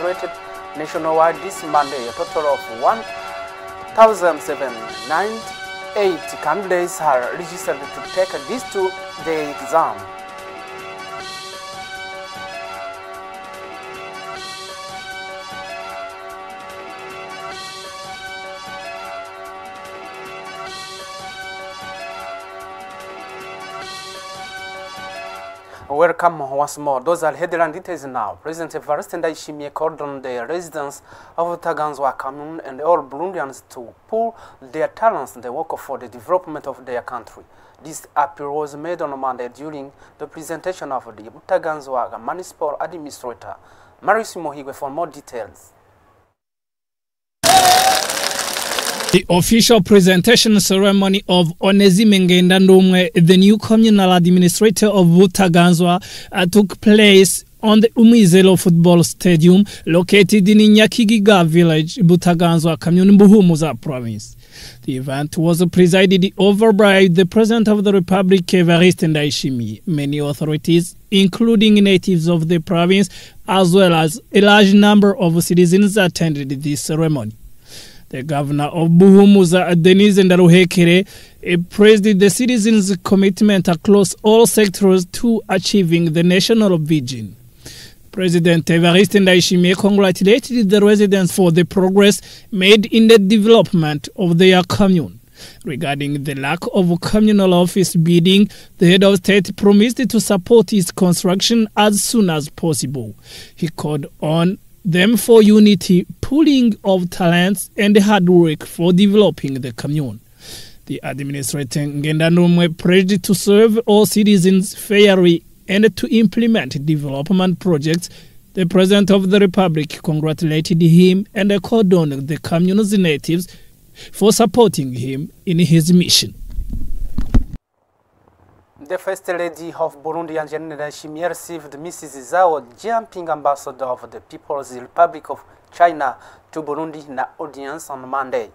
administrated nationwide this Monday. A total of 1,798 candidates are registered to take this two-day exam. Welcome once more. Those are headline details now. President Evariste Ndayishimiye called on the residents of Butaganzwa commune and all Burundians to pull their talents and work for the development of their country. This appeal was made on Monday during the presentation of the Butaganzwa municipal administrator. Marius Mohigwe for more details. The official presentation ceremony of Onesime Ngendandumwe, the new communal administrator of Butaganzwa, took place on the Umizelo Football Stadium located in Nyakigiga village, Butaganzwa commune, Buhumuza province. The event was presided over by the President of the Republic, Evariste Ndayishimiye. Many authorities, including natives of the province, as well as a large number of citizens, attended this ceremony. The governor of Buhumuza, Denise Ndaruhekere, praised the citizens' commitment across all sectors to achieving the national vision. President Evariste Ndayishimiye congratulated the residents for the progress made in the development of their commune. Regarding the lack of communal office building, the head of state promised to support its construction as soon as possible. He called on them for unity, pooling of talents, and hard work for developing the commune. The administrator Ngendandumwe pledged to serve all citizens fairly and to implement development projects. The President of the Republic congratulated him and called on the commune's natives for supporting him in his mission. The First Lady of Burundi, Angelina Ndayishimiye, received Mrs. Zhao Jianping, Ambassador of the People's Republic of China, to Burundi in an audience on Monday.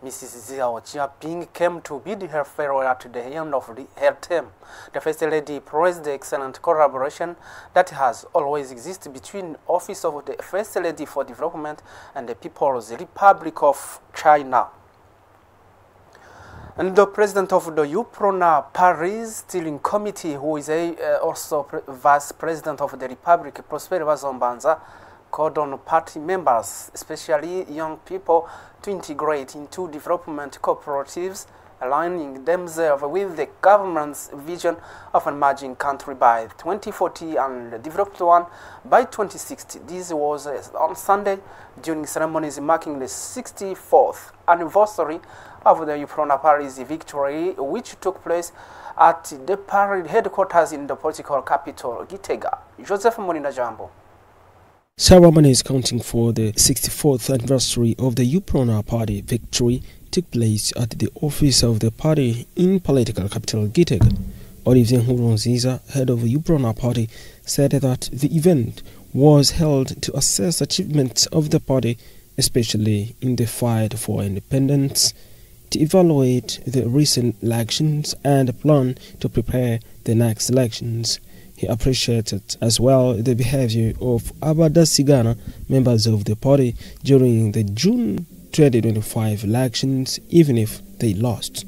Mrs. Zhao Jianping came to bid her farewell at the end of her term. The First Lady praised the excellent collaboration that has always existed between the Office of the First Lady for Development and the People's Republic of China. And the president of the UPRONA Paris Steering Committee, who is also vice president of the Republic, Prosper Bazombanza, called on party members, especially young people, to integrate into development cooperatives, aligning themselves with the government's vision of an emerging country by 2040 and the developed one by 2060. This was on Sunday during ceremonies marking the 64th anniversary of the UPRONA Paris victory, which took place at the Paris headquarters in the political capital, Gitega. Joseph Molina Jambo. Ceremonies counting for the 64th anniversary of the UPRONA Party victory took place at the office of the party in political capital Gitega. Olivier Nkurunziza, head of the UPRONA Party, said that the event was held to assess achievements of the party, especially in the fight for independence, to evaluate the recent elections and plan to prepare the next elections. He appreciated as well the behavior of Abadasigana, members of the party, during the June 2025 elections, even if they lost.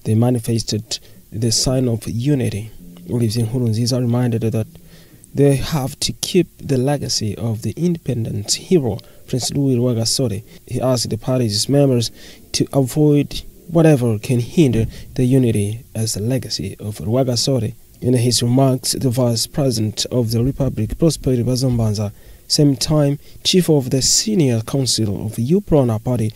They manifested the sign of unity. Olivier Nkurunziza reminded that they have to keep the legacy of the independence hero, Prince Louis Rwagasore. He asked the party's members to avoid whatever can hinder the unity as a legacy of Rwagasore. In his remarks, the Vice President of the Republic, Prosper Bazombanza, same time Chief of the Senior Council of the UPRONA Party,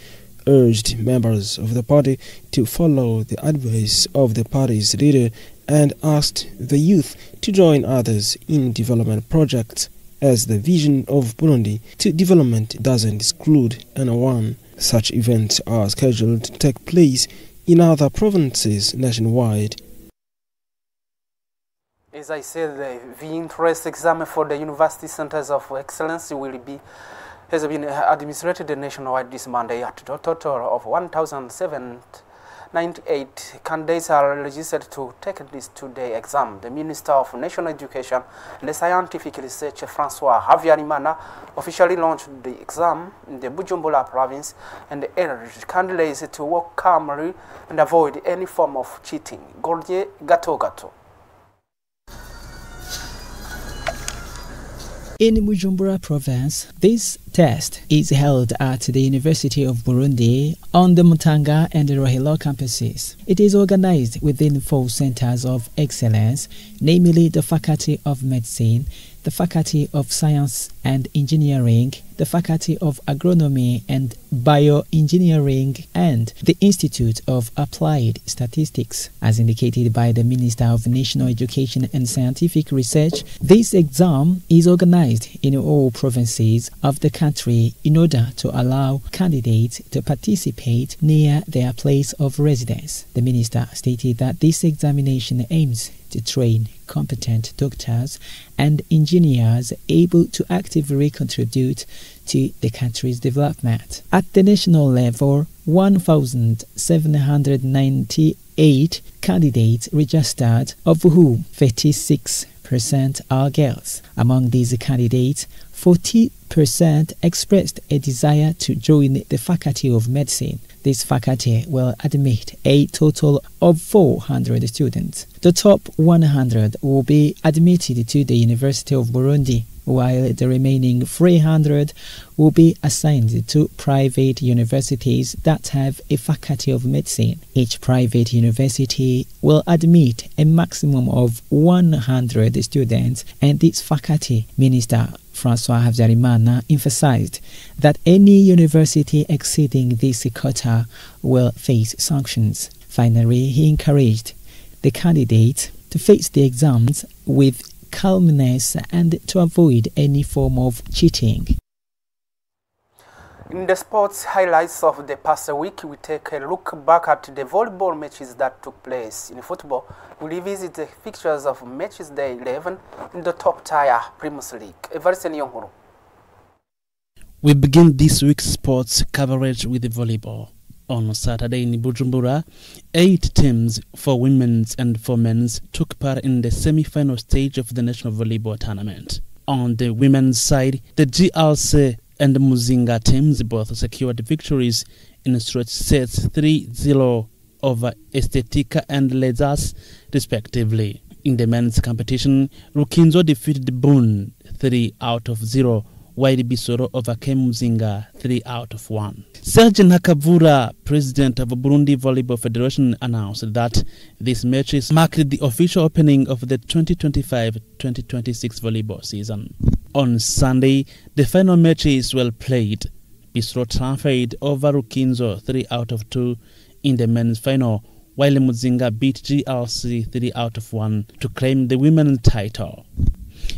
urged members of the party to follow the advice of the party's leader and asked the youth to join others in development projects, as the vision of Burundi to development doesn't exclude anyone. Such events are scheduled to take place in other provinces nationwide. As I said, the interest exam for the University Centers of Excellence has been administered nationwide this Monday at a total of 1,798 98 candidates are registered to take this two-day exam. The Minister of National Education and Scientific Research, Francois Havyarimana, officially launched the exam in the Bujumbura province and urged candidates to work calmly and avoid any form of cheating. Gordier Gato. In Bujumbura province, this test is held at the University of Burundi on the Mutanga and the Rohilo campuses. It is organized within 4 centers of excellence, namely the Faculty of Medicine, the Faculty of Science and Engineering, the Faculty of Agronomy and Bioengineering, and the Institute of Applied Statistics. As indicated by the Minister of National Education and Scientific Research, this exam is organized in all provinces of the country in order to allow candidates to participate near their place of residence. The Minister stated that this examination aims to train competent doctors and engineers able to actively contribute to the country's development. At the national level, 1,798 candidates registered, of whom 36% are girls. Among these candidates, 40% expressed a desire to join the Faculty of Medicine. This faculty will admit a total of 400 students. The top 100 will be admitted to the University of Burundi, while the remaining 300 will be assigned to private universities that have a Faculty of Medicine. Each private university will admit a maximum of 100 students, and this faculty, Minister Francois Havyarimana emphasized that any university exceeding this quota will face sanctions. Finally, he encouraged the candidates to face the exams with calmness and to avoid any form of cheating. In the sports highlights of the past week, we take a look back at the volleyball matches that took place. In football, we revisit the fixtures of matches day 11 in the top tier Primus League. Evariste Nyonguru. We begin this week's sports coverage with the volleyball. On Saturday in Bujumbura, 8 teams for women's and for men's took part in the semi-final stage of the National Volleyball Tournament. On the women's side, the GLC and the Muzinga teams both secured victories in stretch sets 3-0 over Estetica and Lezas, respectively. In the men's competition, Rukinzo defeated Boone 3-0, while Bisoro overcame Muzinga 3-1. Serge Nakavura, president of Burundi Volleyball Federation, announced that these matches marked the official opening of the 2025-2026 volleyball season. On Sunday, the final matches were played. Bisoro triumphed over Rukinzo 3-2 in the men's final, while Muzinga beat GLC 3-1 to claim the women's title.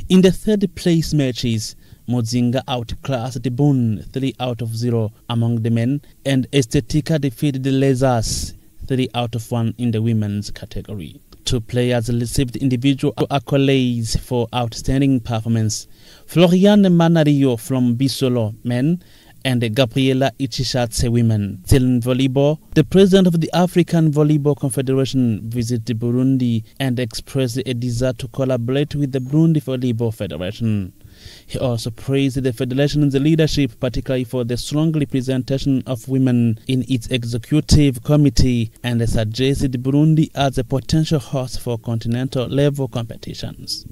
In the third place matches, Muzinga outclassed the Boone 3-0 among the men, and Estetica defeated the Lezas 3-1 in the women's category. 2 players received individual accolades for outstanding performance. Florian Manario from Bisolo men and Gabriela Ichishatse women. Still in volleyball, the president of the African Volleyball Confederation visited Burundi and expressed a desire to collaborate with the Burundi Volleyball Federation. He also praised the federation's leadership, particularly for the strong representation of women in its executive committee, and suggested Burundi as a potential host for continental level competitions.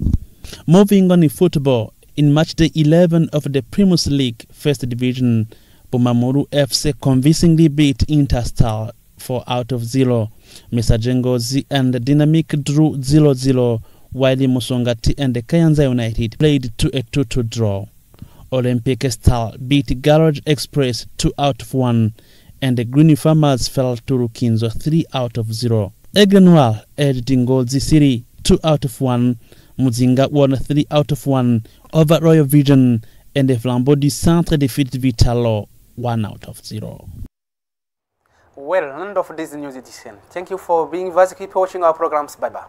Moving on in football, in match day 11 of the Primus League First Division, Bumamuru FC convincingly beat Interstar 4-0. Misajengozi and Dynamic drew 0-0. While Musongati and the Kayanza United played to a 2-2 draw. Olympic Star beat Garage Express 2-1, and the Green Farmers fell to Rukinzo 3-0. Egrenwal edged Ngozi City 2-1. Muzinga won 3-1 over Royal Vision, and the Flambeau du Centre defeated Vitalo 1-0. Well, end of this news edition. Thank you for being with us. Keep watching our programs. Bye-bye.